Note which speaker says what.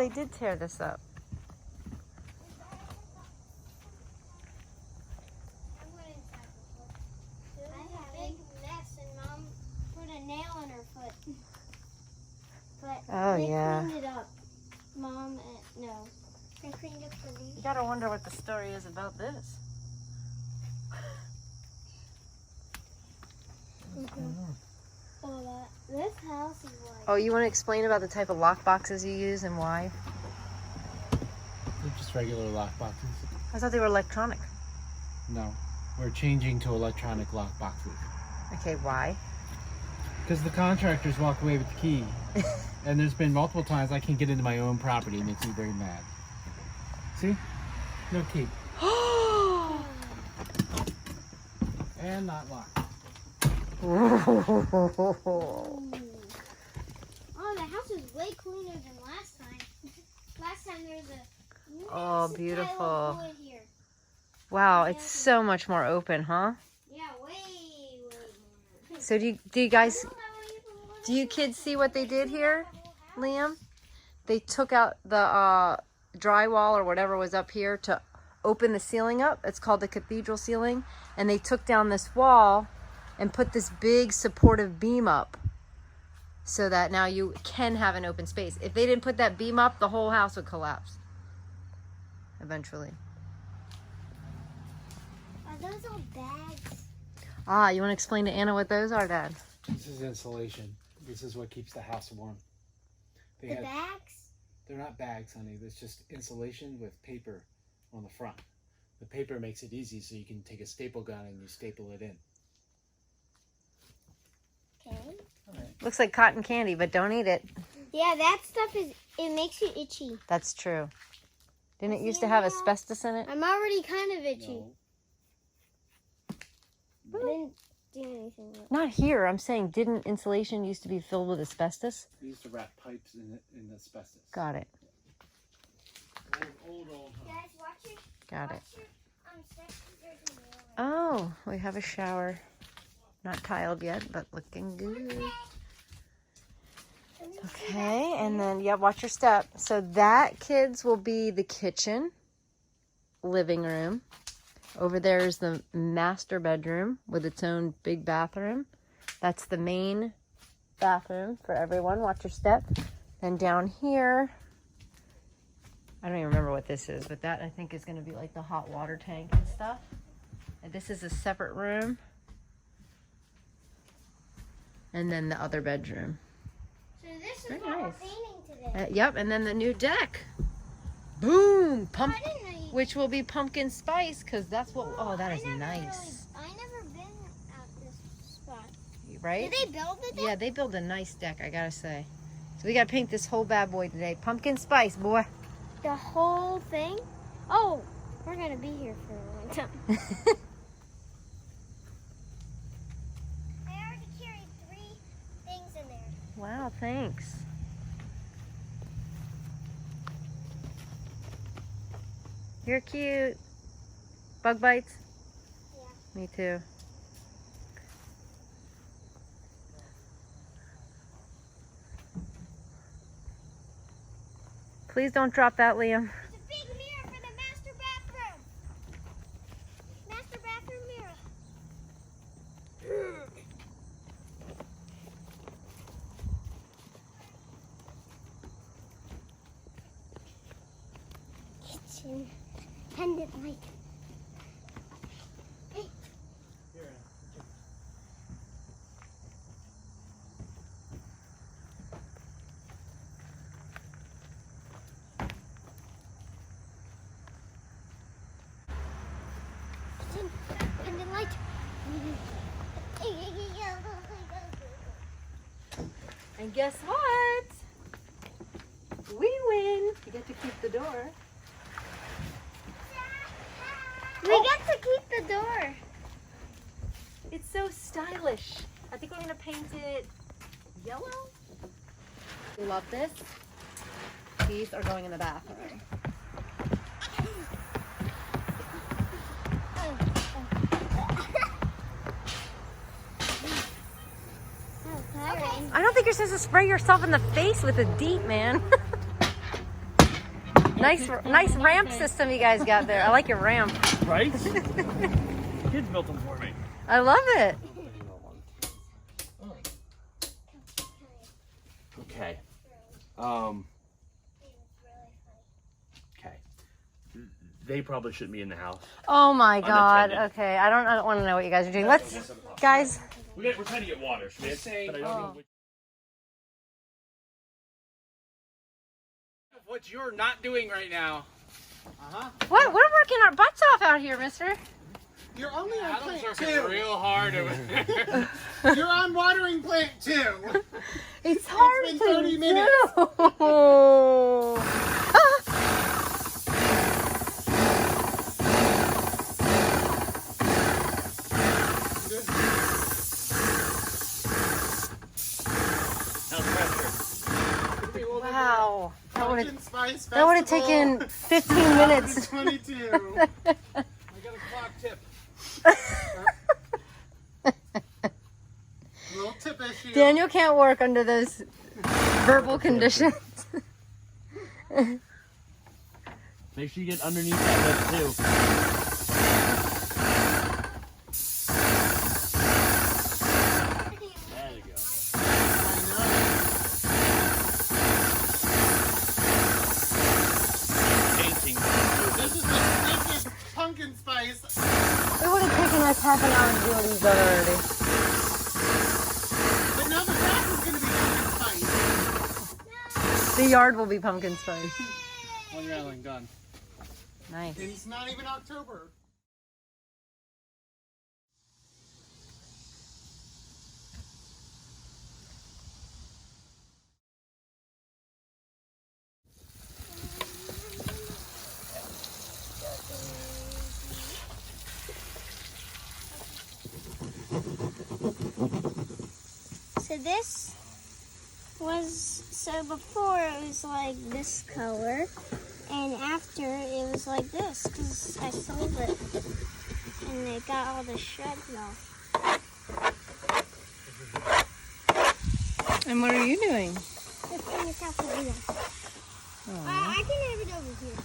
Speaker 1: they did tear this up.
Speaker 2: I went inside before. I had a big mess and Mom put a nail in her foot. But they cleaned it up. Mom, no. They cleaned up for me.
Speaker 1: You gotta wonder what the story is about this.
Speaker 2: Oh, this house is like...
Speaker 1: Oh, you want to explain about the type of lock boxes you use and why?
Speaker 3: They're just regular lock boxes.
Speaker 1: I thought they were electronic.
Speaker 3: No, we're changing to electronic lock boxes.
Speaker 1: Okay, why?
Speaker 3: Because the contractors walk away with the key. And there's been multiple times I can't get into my own property. It makes me very mad. See? No key. And not locked.
Speaker 2: Oh, the house is way cleaner than last time. Last time there was a
Speaker 1: Oh, beautiful.
Speaker 2: pile of wood here.
Speaker 1: Wow, it's so much more open, huh?
Speaker 2: Yeah, way more.
Speaker 1: So do you kids see what they did here, Liam? They took out the drywall or whatever was up here to open the ceiling up. It's called the cathedral ceiling. And they took down this wall and put this big supportive beam up so that now you can have an open space. If they didn't put that beam up, the whole house would collapse eventually.
Speaker 2: Are those all bags?
Speaker 1: Ah, you want to explain to Anna what those are, Dad?
Speaker 3: This is insulation. This is what keeps the house warm.
Speaker 2: The bags?
Speaker 3: They're not bags, honey. It's just insulation with paper on the front. The paper makes it easy so you can take a staple gun and you staple it in.
Speaker 2: Okay.
Speaker 1: Looks like cotton candy, but don't eat it.
Speaker 2: Yeah, that stuff it makes you itchy.
Speaker 1: That's true. Didn't it used to have asbestos in it?
Speaker 2: I'm already kind of itchy.
Speaker 3: No.
Speaker 2: I didn't do anything with it.
Speaker 1: Not here. I'm saying, didn't insulation used to be filled with asbestos?
Speaker 3: They used to wrap pipes in asbestos.
Speaker 1: Got it.
Speaker 3: Old.
Speaker 2: Guys, watch your...
Speaker 1: Got it.
Speaker 2: Steps. There's a mirror.
Speaker 1: Oh, we have a shower. Not tiled yet, but looking good. Okay, and then, yeah, watch your step. So that, kids, will be the kitchen, living room. Over there is the master bedroom with its own big bathroom. That's the main bathroom for everyone. Watch your step. Then down here, I don't even remember what this is, but that I think is going to be like the hot water tank and stuff. And this is a separate room. And then the other bedroom.
Speaker 2: So this is
Speaker 1: Very
Speaker 2: what we're
Speaker 1: nice.
Speaker 2: painting today.
Speaker 1: Yep, and then the new deck. Boom!
Speaker 2: I didn't know you...
Speaker 1: Which will be pumpkin spice, because that's what... Oh, that is nice.
Speaker 2: I never been at this spot.
Speaker 1: Right?
Speaker 2: Did they build the deck?
Speaker 1: Yeah, they built a nice deck, I gotta say. So we gotta paint this whole bad boy today. Pumpkin spice, boy.
Speaker 2: The whole thing? Oh, we're going to be here for a long time. I already carried 3 things in there.
Speaker 1: Wow, thanks. You're cute. Bug bites?
Speaker 2: Yeah.
Speaker 1: Me too. Please don't drop that, Liam.
Speaker 2: It's a big mirror for the master bathroom. Master bathroom mirror. Kitchen pendant light. Hey. Kitchen pendant light.
Speaker 1: And guess what? We win. You get to keep the door.
Speaker 2: We get to keep the door.
Speaker 1: It's so stylish. I think we're gonna paint it yellow. You love this? These are going in the bathroom.
Speaker 2: Oh, tiring.
Speaker 1: I don't think you're supposed to spray yourself in the face with a DEET, man. Nice ramp system you guys got there. I like your ramp.
Speaker 4: Right? Kids built them for me.
Speaker 1: I love it.
Speaker 4: Okay. Okay. They probably shouldn't be in the house.
Speaker 1: Oh my God.
Speaker 4: Unattended.
Speaker 1: Okay, I don't want to know what you guys are doing. Let's, guys.
Speaker 4: We're trying to get water, Schmidt. But I don't know which.
Speaker 3: What you're not doing right now.
Speaker 1: What? We're working our butts off out here, mister.
Speaker 5: You're only on
Speaker 3: Adam's
Speaker 5: plant
Speaker 3: working
Speaker 5: 2.
Speaker 3: real hard over there.
Speaker 5: You're on watering plant 2.
Speaker 1: It's hard
Speaker 5: been
Speaker 1: to
Speaker 5: 30 minutes.
Speaker 1: do.
Speaker 4: How's pressure?
Speaker 1: Wow. That would
Speaker 5: Pumpkin Spice
Speaker 1: have
Speaker 5: Festival
Speaker 1: taken 15 minutes.
Speaker 5: 2022.
Speaker 3: I got a clock tip.
Speaker 5: Little tip issue.
Speaker 1: Daniel can't work under those verbal conditions.
Speaker 4: Make sure you get underneath that lip too. There you go. Painting.
Speaker 5: This is the thickest pumpkin spice.
Speaker 1: It would have taken us half an hour to do what he's done already.
Speaker 5: But now the grass is going to be pumpkin spice.
Speaker 1: The yard will be pumpkin spice.
Speaker 3: One railing done.
Speaker 1: Nice.
Speaker 5: And it's not even October.
Speaker 2: So this was, so before it was like this color, and after it was like this, because I sold it, and it got all the shreds off.
Speaker 1: And what are you doing?
Speaker 2: Just bring this out to do that. I can have it over here.